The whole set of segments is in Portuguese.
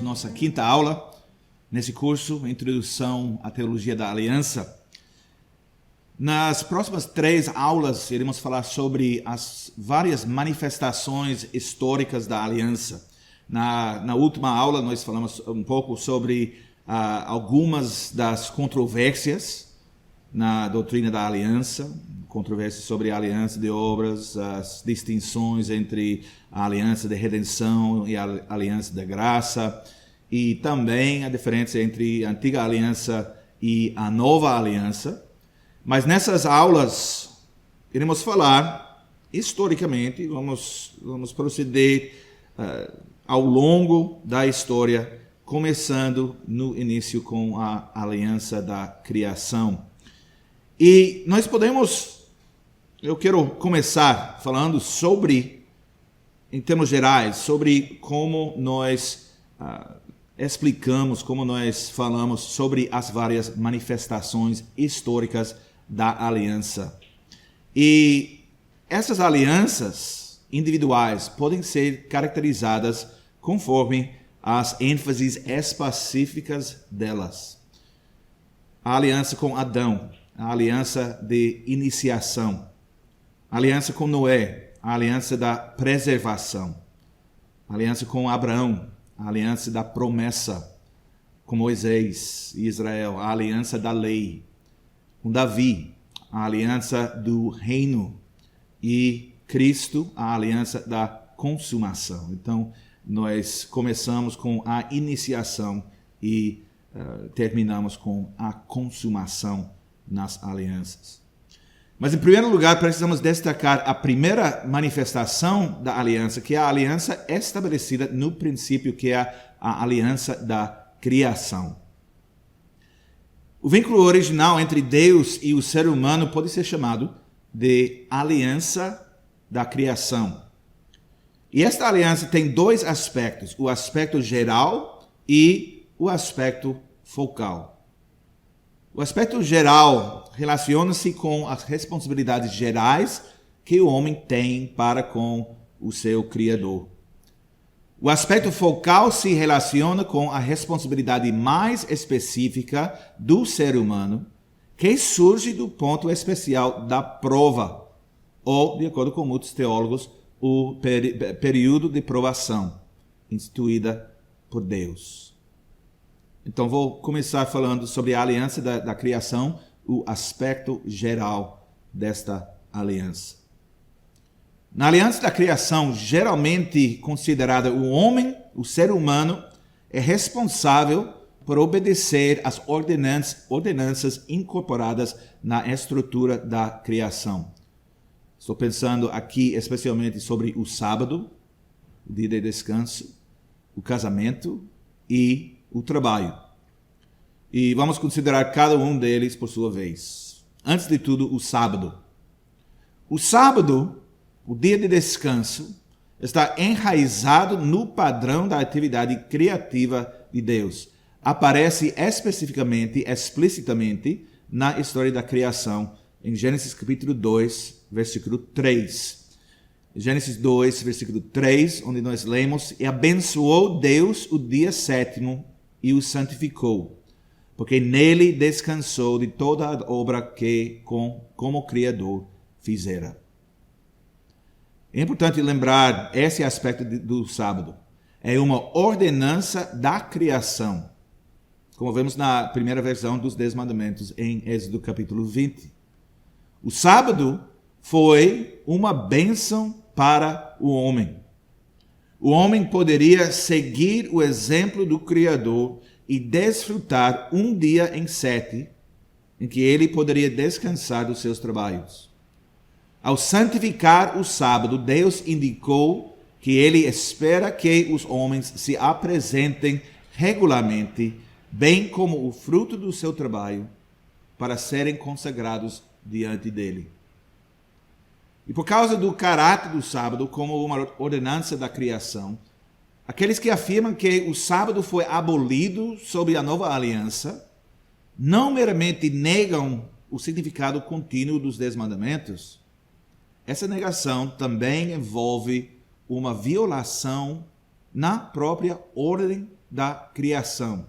nossa quinta aula nesse curso, Introdução à Teologia da Aliança. Nas próximas 3 aulas, iremos falar sobre as várias manifestações históricas da aliança. Na última aula, nós falamos um pouco sobre algumas das controvérsias na doutrina da aliança, controvérsias sobre a aliança de obras, as distinções entre a aliança de redenção e a aliança de graça, e também a diferença entre a antiga aliança e a nova aliança. Mas nessas aulas, iremos falar historicamente, vamos proceder ao longo da história, começando no início com a aliança da criação. E eu quero começar falando sobre, em termos gerais, sobre como nós explicamos, como nós falamos sobre as várias manifestações históricas da aliança. E essas alianças individuais podem ser caracterizadas conforme as ênfases específicas delas. A aliança com Adão, a aliança de iniciação, a aliança com Noé, a aliança da preservação, a aliança com Abraão, a aliança da promessa com Moisés e Israel, a aliança da lei com Davi, a aliança do reino, e Cristo, a aliança da consumação. Então, nós começamos com a iniciação e terminamos com a consumação nas alianças. Mas, em primeiro lugar, precisamos destacar a primeira manifestação da aliança, que é a aliança estabelecida no princípio, que é a aliança da criação. O vínculo original entre Deus e o ser humano pode ser chamado de aliança da criação. E esta aliança tem 2 aspectos, o aspecto geral e o aspecto focal. O aspecto geral relaciona-se com as responsabilidades gerais que o homem tem para com o seu Criador. O aspecto focal se relaciona com a responsabilidade mais específica do ser humano, que surge do ponto especial da prova, ou, de acordo com muitos teólogos, o período de provação, instituída por Deus. Então, vou começar falando sobre a aliança da criação, o aspecto geral desta aliança. Na aliança da criação, geralmente considerada o homem, o ser humano, é responsável por obedecer às ordenanças incorporadas na estrutura da criação. Estou pensando aqui especialmente sobre o sábado, o dia de descanso, o casamento e o trabalho. E vamos considerar cada um deles por sua vez. Antes de tudo, o sábado. O sábado, o dia de descanso, está enraizado no padrão da atividade criativa de Deus. Aparece especificamente, explicitamente, na história da criação, em Gênesis capítulo 2, versículo 3. Gênesis 2, versículo 3, onde nós lemos: "E abençoou Deus o dia 7º e o santificou, porque nele descansou de toda a obra que, como Criador, fizera." É importante lembrar esse aspecto do sábado. É uma ordenança da criação, como vemos na primeira versão dos 10 mandamentos em Êxodo capítulo 20. O sábado foi uma bênção para o homem. O homem poderia seguir o exemplo do Criador e desfrutar um dia em 7, em que ele poderia descansar dos seus trabalhos. Ao santificar o sábado, Deus indicou que ele espera que os homens se apresentem regularmente, bem como o fruto do seu trabalho, para serem consagrados diante dele. E por causa do caráter do sábado como uma ordenança da criação, aqueles que afirmam que o sábado foi abolido sob a nova aliança, não meramente negam o significado contínuo dos 10 mandamentos. Essa negação também envolve uma violação na própria ordem da criação,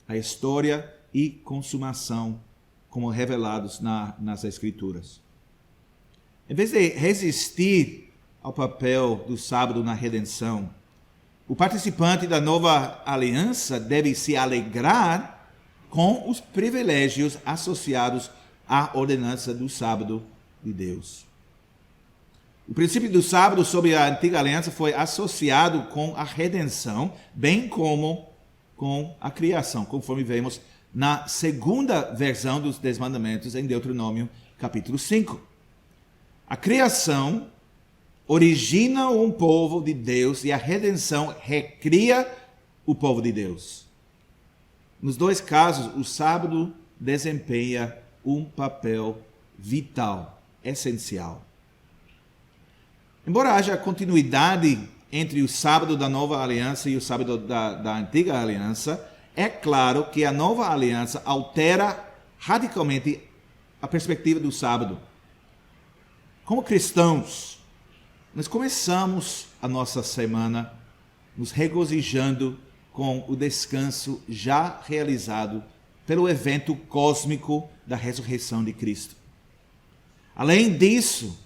a história e consumação, como revelados nas Escrituras. Em vez de resistir ao papel do sábado na redenção, o participante da nova aliança deve se alegrar com os privilégios associados à ordenança do sábado de Deus. O princípio do sábado sob a antiga aliança foi associado com a redenção, bem como com a criação, conforme vemos na segunda versão dos Dez Mandamentos em Deuteronômio capítulo 5. A criação origina um povo de Deus e a redenção recria o povo de Deus. Nos dois casos, o sábado desempenha um papel vital, essencial. Embora haja continuidade entre o sábado da nova aliança e o sábado da antiga aliança, é claro que a nova aliança altera radicalmente a perspectiva do sábado. Como cristãos, nós começamos a nossa semana nos regozijando com o descanso já realizado pelo evento cósmico da ressurreição de Cristo. Além disso,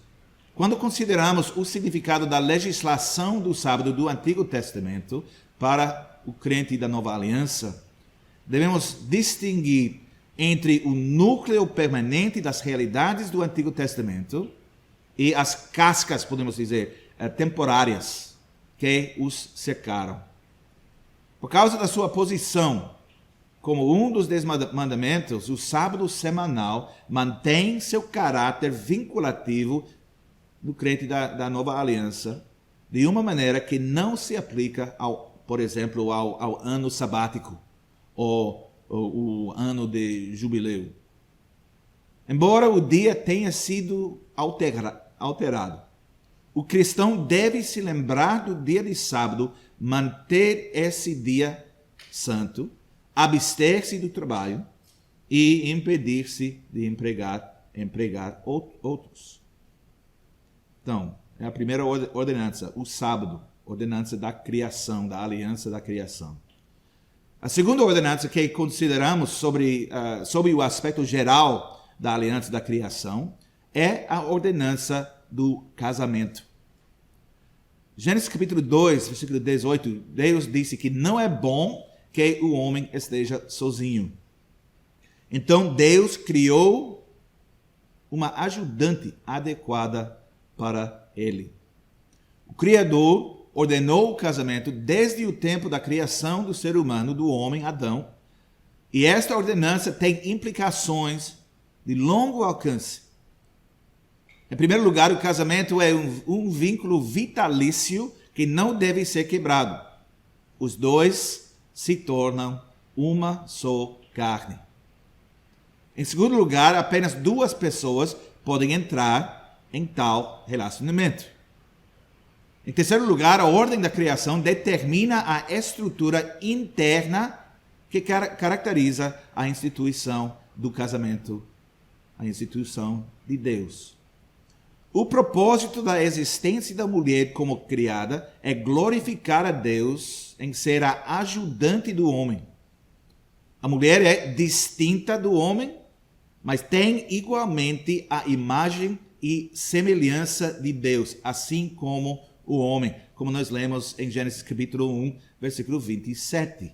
quando consideramos o significado da legislação do sábado do Antigo Testamento para o crente da Nova Aliança, devemos distinguir entre o núcleo permanente das realidades do Antigo Testamento e as cascas, podemos dizer, temporárias que os cercaram. Por causa da sua posição como um dos 10 mandamentos, o sábado semanal mantém seu caráter vinculativo no crente da Nova Aliança, de uma maneira que não se aplica, por exemplo, ao ano sabático ou o ano de jubileu. Embora o dia tenha sido alterado, o cristão deve se lembrar do dia de sábado, manter esse dia santo, abster-se do trabalho e impedir-se de empregar outros. Então, é a primeira ordenança, o sábado, ordenança da criação, da aliança da criação. A segunda ordenança que consideramos sobre o aspecto geral da aliança da criação é a ordenança do casamento. Gênesis capítulo 2, versículo 18, Deus disse que não é bom que o homem esteja sozinho. Então Deus criou uma ajudante adequada para ele. O Criador ordenou o casamento desde o tempo da criação do ser humano, do homem, Adão, e esta ordenança tem implicações de longo alcance. Em primeiro lugar, o casamento é um vínculo vitalício que não deve ser quebrado. Os dois se tornam uma só carne. Em segundo lugar, apenas duas pessoas podem entrar em tal relacionamento. Em terceiro lugar, a ordem da criação determina a estrutura interna que caracteriza a instituição do casamento, a instituição de Deus. O propósito da existência da mulher como criada é glorificar a Deus em ser a ajudante do homem. A mulher é distinta do homem, mas tem igualmente a imagem e semelhança de Deus, assim como o homem, como nós lemos em Gênesis capítulo 1, versículo 27.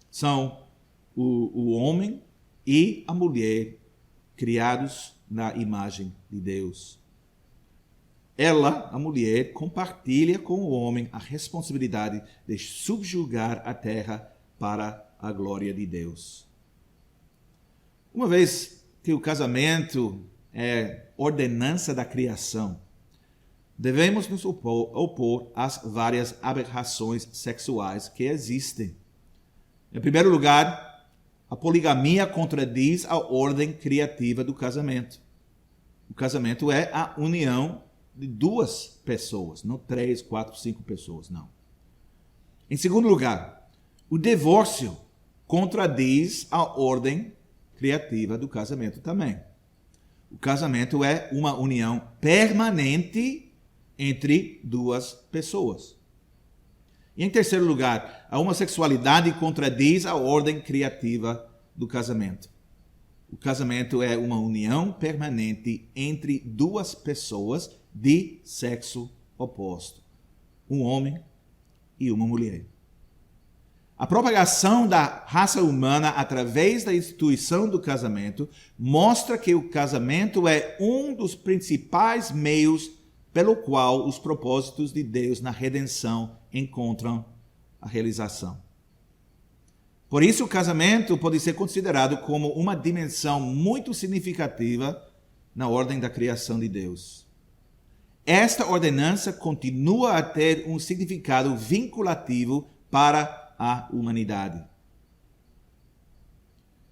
São o homem e a mulher criados na imagem de Deus. Ela, a mulher, compartilha com o homem a responsabilidade de subjugar a terra para a glória de Deus. Uma vez que o casamento é ordenança da criação, devemos nos opor às várias aberrações sexuais que existem. Em primeiro lugar, a poligamia contradiz a ordem criativa do casamento. O casamento é a união de duas pessoas, não 3, 4, 5 pessoas, não. Em segundo lugar, o divórcio contradiz a ordem criativa do casamento também. O casamento é uma união permanente entre duas pessoas. E em terceiro lugar, a homossexualidade contradiz a ordem criativa do casamento. O casamento é uma união permanente entre duas pessoas de sexo oposto, um homem e uma mulher. A propagação da raça humana através da instituição do casamento mostra que o casamento é um dos principais meios pelo qual os propósitos de Deus na redenção encontram a realização. Por isso, o casamento pode ser considerado como uma dimensão muito significativa na ordem da criação de Deus. Esta ordenança continua a ter um significado vinculativo para a humanidade.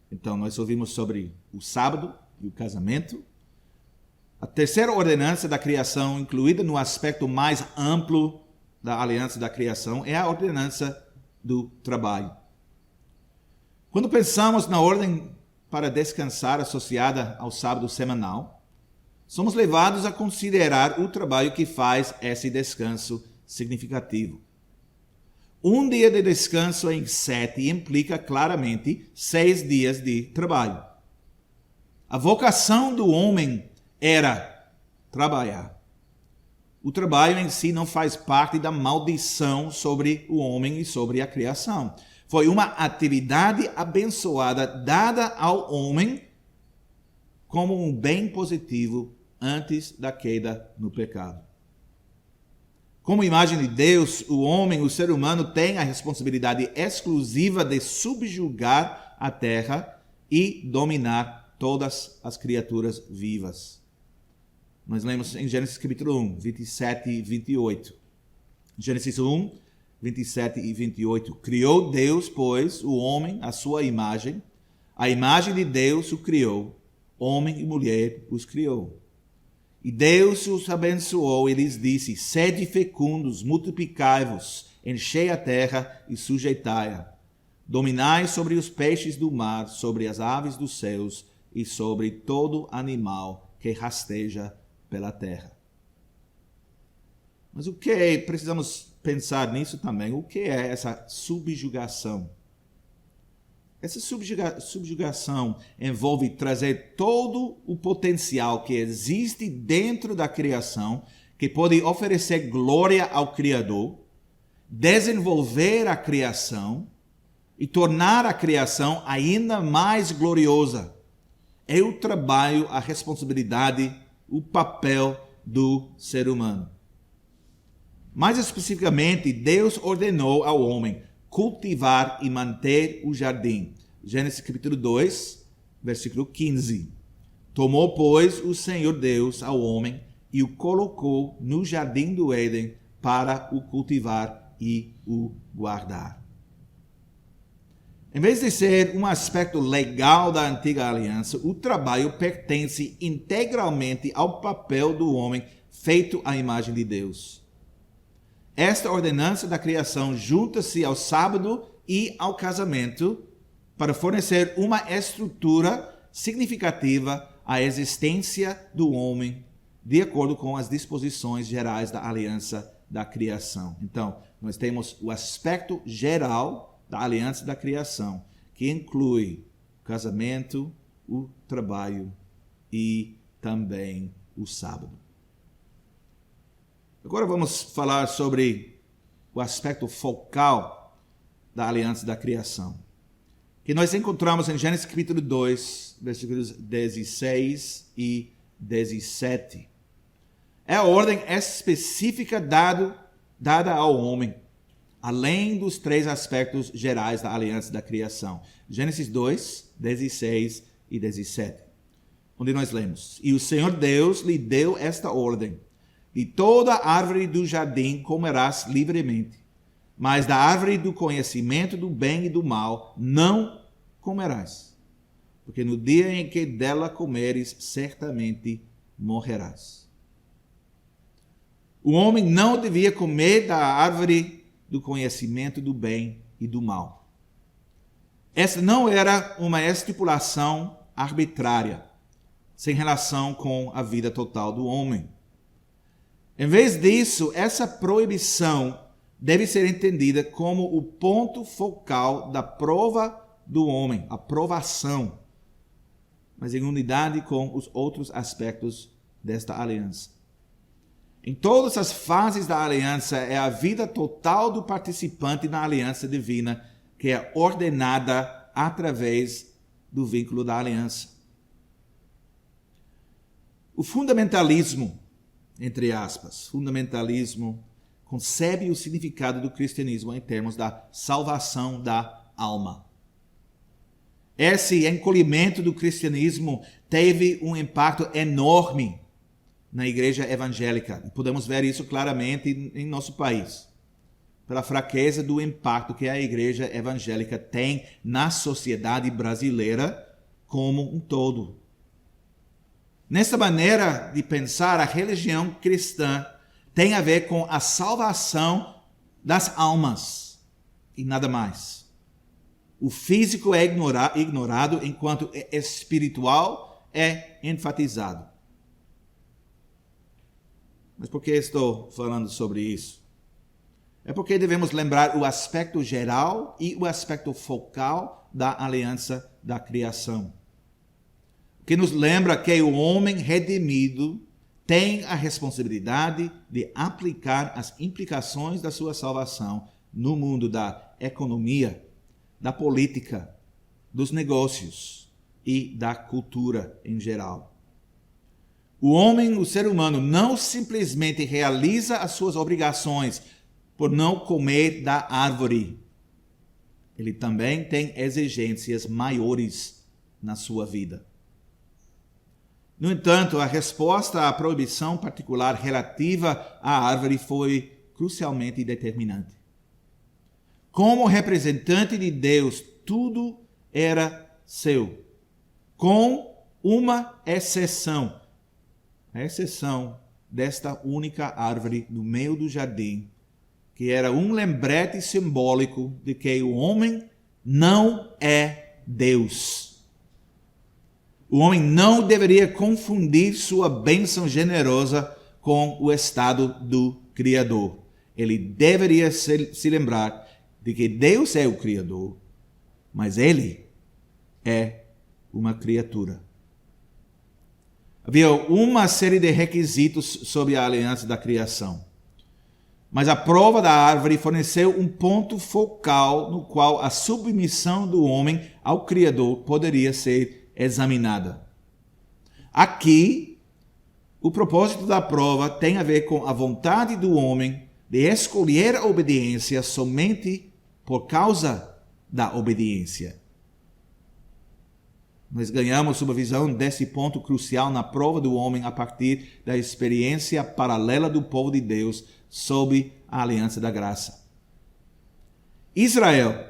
Então, nós ouvimos sobre o sábado e o casamento. A terceira ordenança da criação, incluída no aspecto mais amplo da aliança da criação, é a ordenança do trabalho. Quando pensamos na ordem para descansar associada ao sábado semanal, somos levados a considerar o trabalho que faz esse descanso significativo. Um dia de descanso em 7 implica claramente 6 dias de trabalho. A vocação do homem era trabalhar. O trabalho em si não faz parte da maldição sobre o homem e sobre a criação. Foi uma atividade abençoada dada ao homem como um bem positivo antes da queda no pecado. Como imagem de Deus, o homem, o ser humano, tem a responsabilidade exclusiva de subjugar a terra e dominar todas as criaturas vivas. Nós lemos em Gênesis capítulo 1, 27 e 28. Gênesis 1, 27 e 28. Criou Deus, pois, o homem à sua imagem. A imagem de Deus o criou. Homem e mulher os criou. E Deus os abençoou e lhes disse: sede fecundos, multiplicai-vos, enchei a terra e sujeitai-a. Dominai sobre os peixes do mar, sobre as aves dos céus e sobre todo animal que rasteja pela terra. Mas o que é? Precisamos pensar nisso também. O que é essa subjugação? Essa subjugação envolve trazer todo o potencial que existe dentro da criação, que pode oferecer glória ao Criador, desenvolver a criação e tornar a criação ainda mais gloriosa. É o trabalho, a responsabilidade, o papel do ser humano. Mais especificamente, Deus ordenou ao homem cultivar e manter o jardim. Gênesis capítulo 2, versículo 15. Tomou, pois, o Senhor Deus ao homem e o colocou no jardim do Éden para o cultivar e o guardar. Em vez de ser um aspecto legal da antiga aliança, o trabalho pertence integralmente ao papel do homem feito à imagem de Deus. Esta ordenança da criação junta-se ao sábado e ao casamento para fornecer uma estrutura significativa à existência do homem, de acordo com as disposições gerais da aliança da criação. Então, nós temos o aspecto geral da aliança da criação, que inclui o casamento, o trabalho e também o sábado. Agora vamos falar sobre o aspecto focal da aliança da criação, que nós encontramos em Gênesis capítulo 2, versículos 16 e 17. É a ordem específica dada ao homem, além dos 3 aspectos gerais da aliança da criação. Gênesis 2, 16 e 17, onde nós lemos: E o Senhor Deus lhe deu esta ordem: de toda árvore do jardim comerás livremente, mas da árvore do conhecimento do bem e do mal não comerás, porque no dia em que dela comeres, certamente morrerás. O homem não devia comer da árvore do conhecimento do bem e do mal. Essa não era uma estipulação arbitrária, sem relação com a vida total do homem. Em vez disso, essa proibição deve ser entendida como o ponto focal da prova do homem, a provação, mas em unidade com os outros aspectos desta aliança. Em todas as fases da aliança, é a vida total do participante na aliança divina que é ordenada através do vínculo da aliança. O fundamentalismo, entre aspas, fundamentalismo, concebe o significado do cristianismo em termos da salvação da alma. Esse encolhimento do cristianismo teve um impacto enorme na igreja evangélica. Podemos ver isso claramente em nosso país, pela fraqueza do impacto que a igreja evangélica tem na sociedade brasileira como um todo. Nessa maneira de pensar, a religião cristã tem a ver com a salvação das almas e nada mais. O físico é ignorado enquanto o espiritual é enfatizado. Mas por que estou falando sobre isso? É porque devemos lembrar o aspecto geral e o aspecto focal da aliança da criação. Que nos lembra que o homem redimido tem a responsabilidade de aplicar as implicações da sua salvação no mundo da economia, da política, dos negócios e da cultura em geral. O homem, o ser humano, não simplesmente realiza as suas obrigações por não comer da árvore. Ele também tem exigências maiores na sua vida. No entanto, a resposta à proibição particular relativa à árvore foi crucialmente determinante. Como representante de Deus, tudo era seu, com uma exceção. A exceção desta única árvore no meio do jardim, que era um lembrete simbólico de que o homem não é Deus. O homem não deveria confundir sua bênção generosa com o estado do Criador. Ele deveria se lembrar de que Deus é o Criador, mas ele é uma criatura. Havia uma série de requisitos sobre a aliança da criação. Mas a prova da árvore forneceu um ponto focal no qual a submissão do homem ao Criador poderia ser examinada. Aqui, o propósito da prova tem a ver com a vontade do homem de escolher a obediência somente por causa da obediência. Nós ganhamos uma visão desse ponto crucial na prova do homem a partir da experiência paralela do povo de Deus sob a aliança da graça. Israel,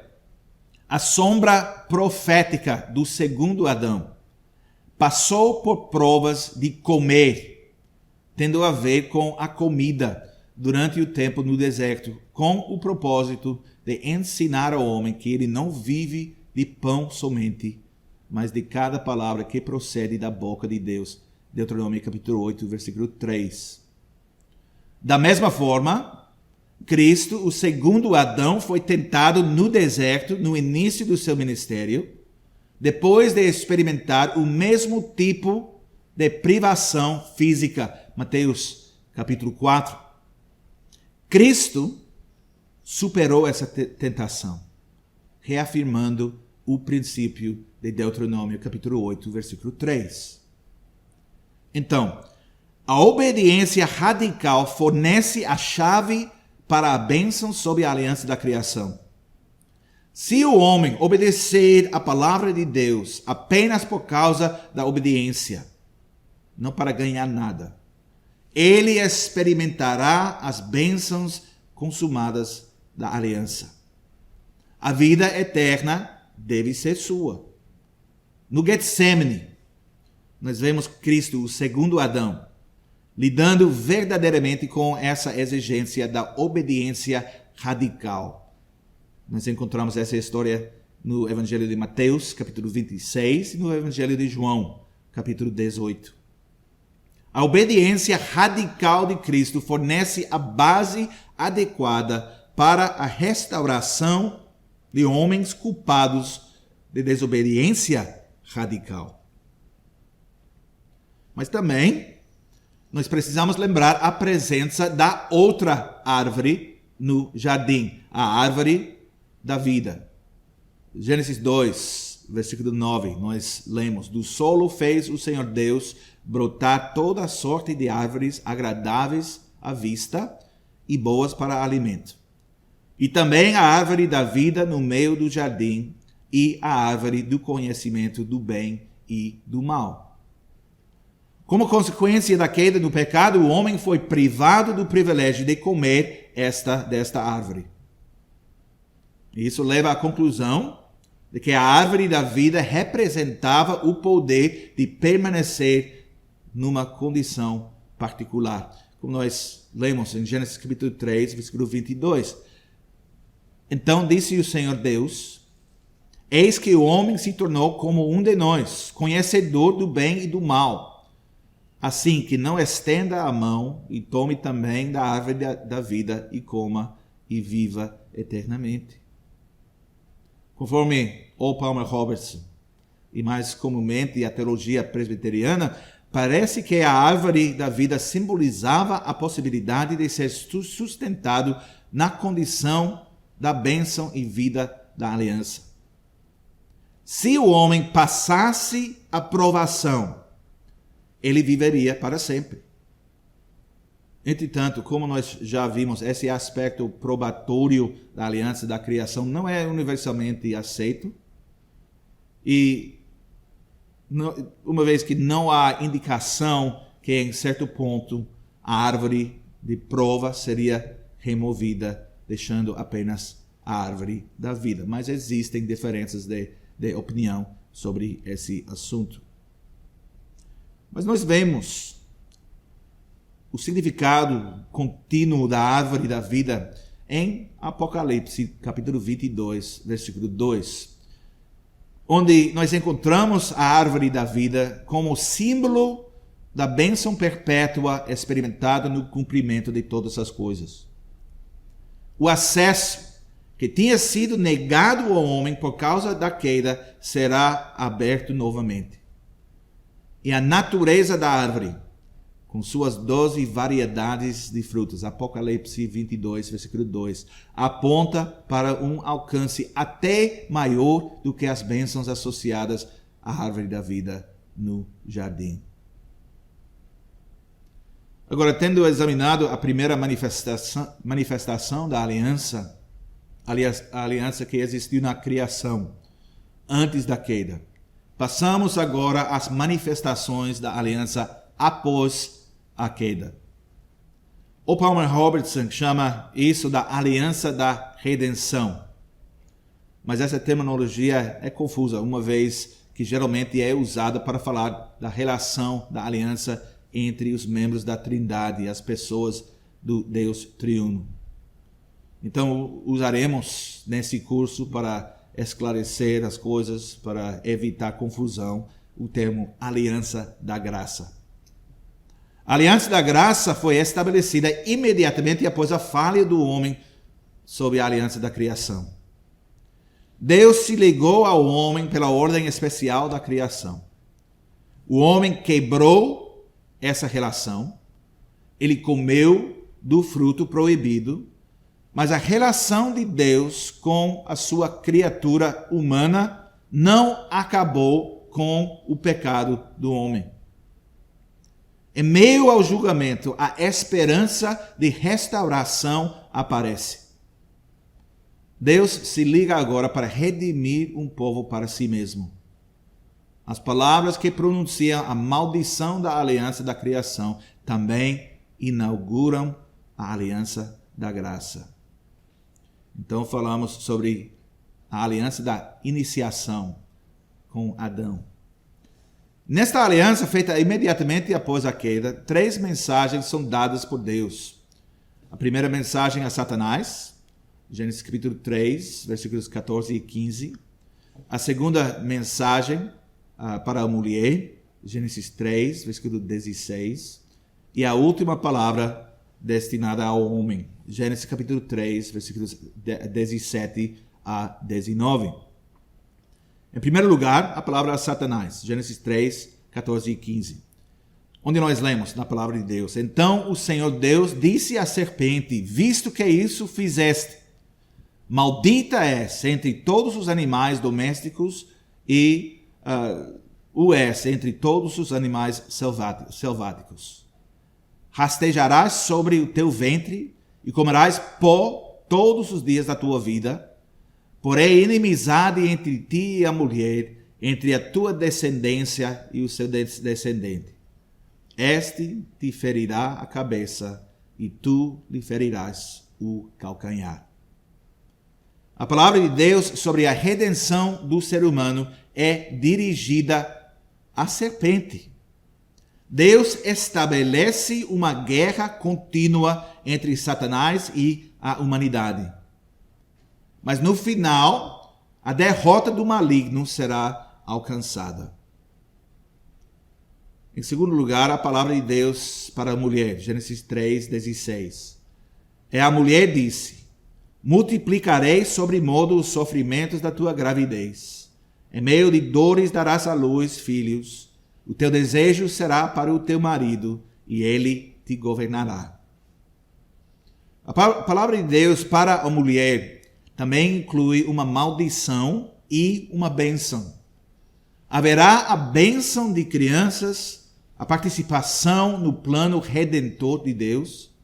a sombra profética do segundo Adão, passou por provas de comer, tendo a ver com a comida durante o tempo no deserto, com o propósito de ensinar ao homem que ele não vive de pão somente, mas de cada palavra que procede da boca de Deus. Deuteronômio capítulo 8, versículo 3. Da mesma forma, Cristo, o segundo Adão, foi tentado no deserto no início do seu ministério, depois de experimentar o mesmo tipo de privação física. Mateus capítulo 4. Cristo superou essa tentação, reafirmando o princípio de Deuteronômio capítulo 8, versículo 3. Então, a obediência radical fornece a chave para a bênção sob a aliança da criação. Se o homem obedecer a palavra de Deus apenas por causa da obediência, não para ganhar nada, ele experimentará as bênçãos consumadas da aliança. A vida eterna deve ser sua. No Getsemane, nós vemos Cristo, o segundo Adão, lidando verdadeiramente com essa exigência da obediência radical. Nós encontramos essa história no Evangelho de Mateus, capítulo 26, e no Evangelho de João, capítulo 18. A obediência radical de Cristo fornece a base adequada para a restauração de homens culpados de desobediência radical. Mas também nós precisamos lembrar a presença da outra árvore no jardim, a árvore da vida. Gênesis 2, versículo 9, nós lemos: do solo fez o Senhor Deus brotar toda sorte de árvores agradáveis à vista e boas para alimento. E também a árvore da vida no meio do jardim e a árvore do conhecimento do bem e do mal. Como consequência da queda do pecado, o homem foi privado do privilégio de comer desta árvore. Isso leva à conclusão de que a árvore da vida representava o poder de permanecer numa condição particular. Como nós lemos em Gênesis capítulo 3, versículo 22. Então disse o Senhor Deus: eis que o homem se tornou como um de nós, conhecedor do bem e do mal. Assim que não estenda a mão e tome também da árvore da vida e coma e viva eternamente. Conforme O. Palmer Robertson e mais comumente a teologia presbiteriana, parece que a árvore da vida simbolizava a possibilidade de ser sustentado na condição da bênção e vida da aliança. Se o homem passasse a provação, ele viveria para sempre. Entretanto, como nós já vimos, esse aspecto probatório da aliança da criação não é universalmente aceito. E uma vez que não há indicação que em certo ponto a árvore de prova seria removida, deixando apenas a árvore da vida. Mas existem diferenças de opinião sobre esse assunto. Mas nós vemos o significado contínuo da árvore da vida em Apocalipse, capítulo 22, versículo 2, onde nós encontramos a árvore da vida como símbolo da bênção perpétua experimentada no cumprimento de todas as coisas. O acesso que tinha sido negado ao homem por causa da queda será aberto novamente. E a natureza da árvore, com suas 12 variedades de frutos, Apocalipse 22, versículo 2, aponta para um alcance até maior do que as bênçãos associadas à árvore da vida no jardim. Agora, tendo examinado a primeira manifestação da aliança, a aliança que existiu na criação, antes da queda, passamos agora às manifestações da aliança após a queda. O Palmer Robertson chama isso da aliança da redenção. Mas essa terminologia é confusa, uma vez que geralmente é usada para falar da relação da aliança entre os membros da Trindade, as pessoas do Deus triuno. Então, usaremos nesse curso para esclarecer as coisas, para evitar confusão, o termo aliança da graça. A aliança da graça foi estabelecida imediatamente após a falha do homem sob a aliança da criação. Deus se ligou ao homem pela ordem especial da criação. O homem quebrou essa relação, ele comeu do fruto proibido, mas a relação de Deus com a sua criatura humana não acabou com o pecado do homem. Em meio ao julgamento, a esperança de restauração aparece. Deus se liga agora para redimir um povo para si mesmo. As palavras que pronunciam a maldição da aliança da criação também inauguram a aliança da graça. Então falamos sobre a aliança da iniciação com Adão. Nesta aliança, feita imediatamente após a queda, 3 mensagens são dadas por Deus. A primeira mensagem a Satanás, Gênesis capítulo 3, versículos 14 e 15. A segunda mensagem para a mulher, Gênesis 3, versículo 16. E a última palavra destinada ao homem. Gênesis capítulo 3, versículos 17 a 19. Em primeiro lugar, a palavra Satanás. Gênesis 3, 14 e 15. Onde nós lemos na palavra de Deus: Então o Senhor Deus disse à serpente: Visto que isso fizeste, maldita és entre todos os animais domésticos e o és entre todos os animais selváticos. Rastejarás sobre o teu ventre e comerás pó todos os dias da tua vida. Porém, inimizade entre ti e a mulher, entre a tua descendência e o seu descendente. Este te ferirá a cabeça e tu lhe ferirás o calcanhar. A palavra de Deus sobre a redenção do ser humano é dirigida à serpente. Deus estabelece uma guerra contínua entre Satanás e a humanidade. Mas no final, a derrota do maligno será alcançada. Em segundo lugar, a palavra de Deus para a mulher, Gênesis 3, 16. A mulher disse: Multiplicarei sobremodo os sofrimentos da tua gravidez. Em meio de dores darás à luz filhos. O teu desejo será para o teu marido, e ele te governará. A palavra de Deus para a mulher também inclui uma maldição e uma bênção. Haverá a bênção de crianças, a participação no plano redentor de Deus,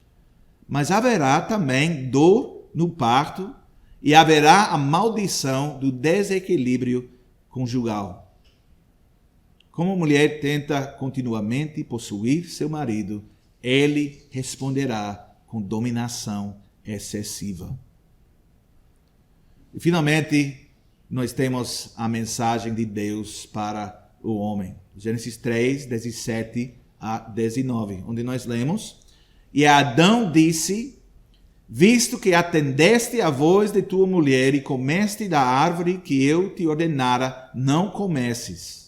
mas haverá também dor no parto e haverá a maldição do desequilíbrio conjugal. Como a mulher tenta continuamente possuir seu marido, ele responderá com dominação excessiva. E finalmente, nós temos a mensagem de Deus para o homem. Gênesis 3, 17 a 19, onde nós lemos: E Adão disse: Visto que atendeste à voz de tua mulher e comeste da árvore que eu te ordenara, não comesses.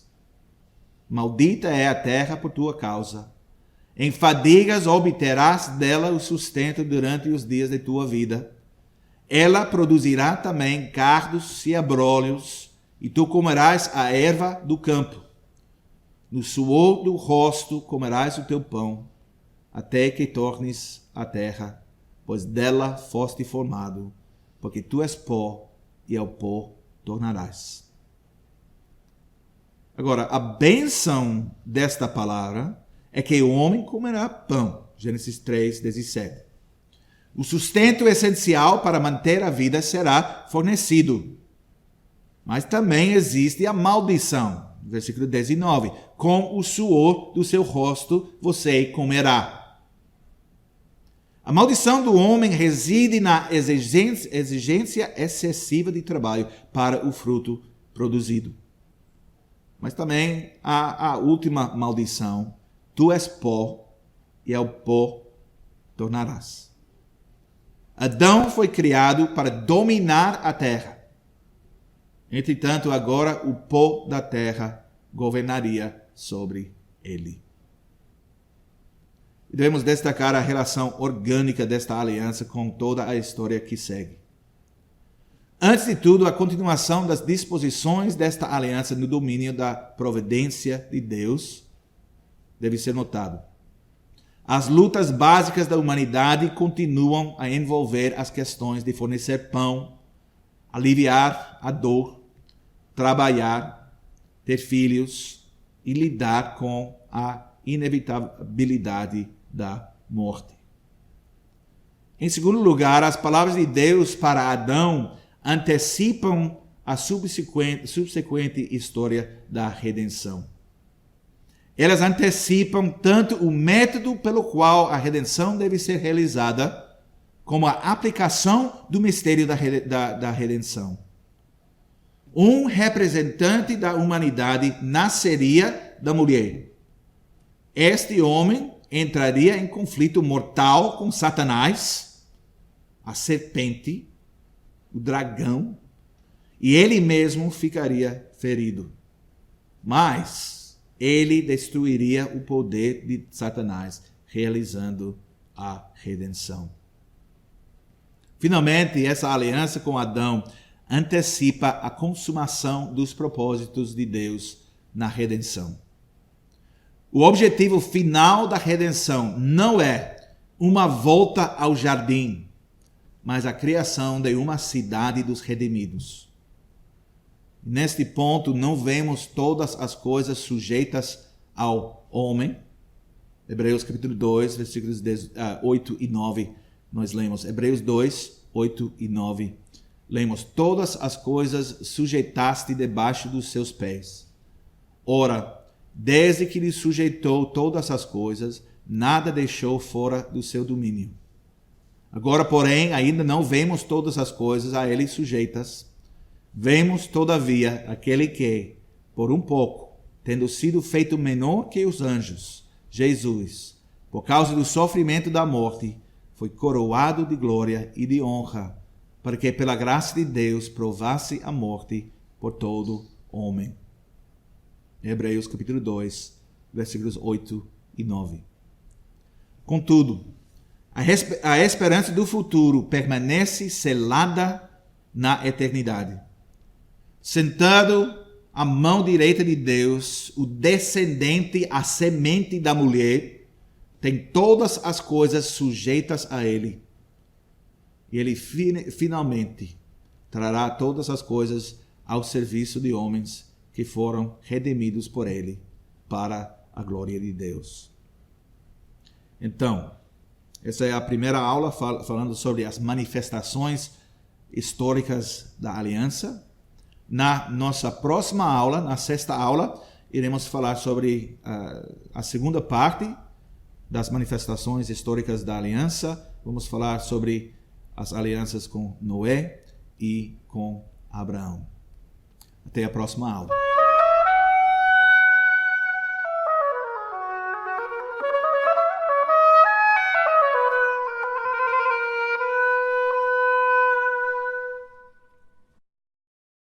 Maldita é a terra por tua causa. Em fadigas obterás dela o sustento durante os dias de tua vida. Ela produzirá também cardos e abrolhos, e tu comerás a erva do campo. No suor do rosto comerás o teu pão, até que tornes a terra, pois dela foste formado, porque tu és pó, e ao pó tornarás. Agora, a bênção desta palavra é que o homem comerá pão. Gênesis 3, 17. O sustento essencial para manter a vida será fornecido. Mas também existe a maldição. Versículo 19. Com o suor do seu rosto você comerá. A maldição do homem reside na exigência excessiva de trabalho para o fruto produzido. Mas também há a última maldição. Tu és pó, e ao pó tornarás. Adão foi criado para dominar a terra. Entretanto, agora o pó da terra governaria sobre ele. E devemos destacar a relação orgânica desta aliança com toda a história que segue. Antes de tudo, a continuação das disposições desta aliança no domínio da providência de Deus deve ser notado. As lutas básicas da humanidade continuam a envolver as questões de fornecer pão, aliviar a dor, trabalhar, ter filhos e lidar com a inevitabilidade da morte. Em segundo lugar, as palavras de Deus para Adão antecipam a subsequente história da redenção. Elas antecipam tanto o método pelo qual a redenção deve ser realizada, como a aplicação do mistério da redenção. Um representante da humanidade nasceria da mulher. Este homem entraria em conflito mortal com Satanás, a serpente, o dragão, e ele mesmo ficaria ferido. Mas ele destruiria o poder de Satanás, realizando a redenção. Finalmente, essa aliança com Adão antecipa a consumação dos propósitos de Deus na redenção. O objetivo final da redenção não é uma volta ao jardim, mas a criação de uma cidade dos redimidos. Neste ponto, não vemos todas as coisas sujeitas ao homem. Hebreus capítulo 2, versículos 8 e 9, nós lemos. Hebreus 2, 8 e 9. Lemos: todas as coisas sujeitaste debaixo dos seus pés. Ora, desde que lhe sujeitou todas as coisas, nada deixou fora do seu domínio. Agora, porém, ainda não vemos todas as coisas a ele sujeitas. Vemos, todavia, aquele que, por um pouco, tendo sido feito menor que os anjos, Jesus, por causa do sofrimento da morte, foi coroado de glória e de honra, para que, pela graça de Deus, provasse a morte por todo homem. Hebreus capítulo 2, versículos 8 e 9. Contudo, a esperança do futuro permanece selada na eternidade. Sentado à mão direita de Deus, o descendente, a semente da mulher, tem todas as coisas sujeitas a ele. E ele finalmente trará todas as coisas ao serviço de homens que foram redimidos por ele para a glória de Deus. Então, essa é a primeira aula falando sobre as manifestações históricas da aliança. Na nossa próxima aula, na sexta aula, iremos falar sobre a segunda parte das manifestações históricas da aliança. Vamos falar sobre as alianças com Noé e com Abraão. Até a próxima aula.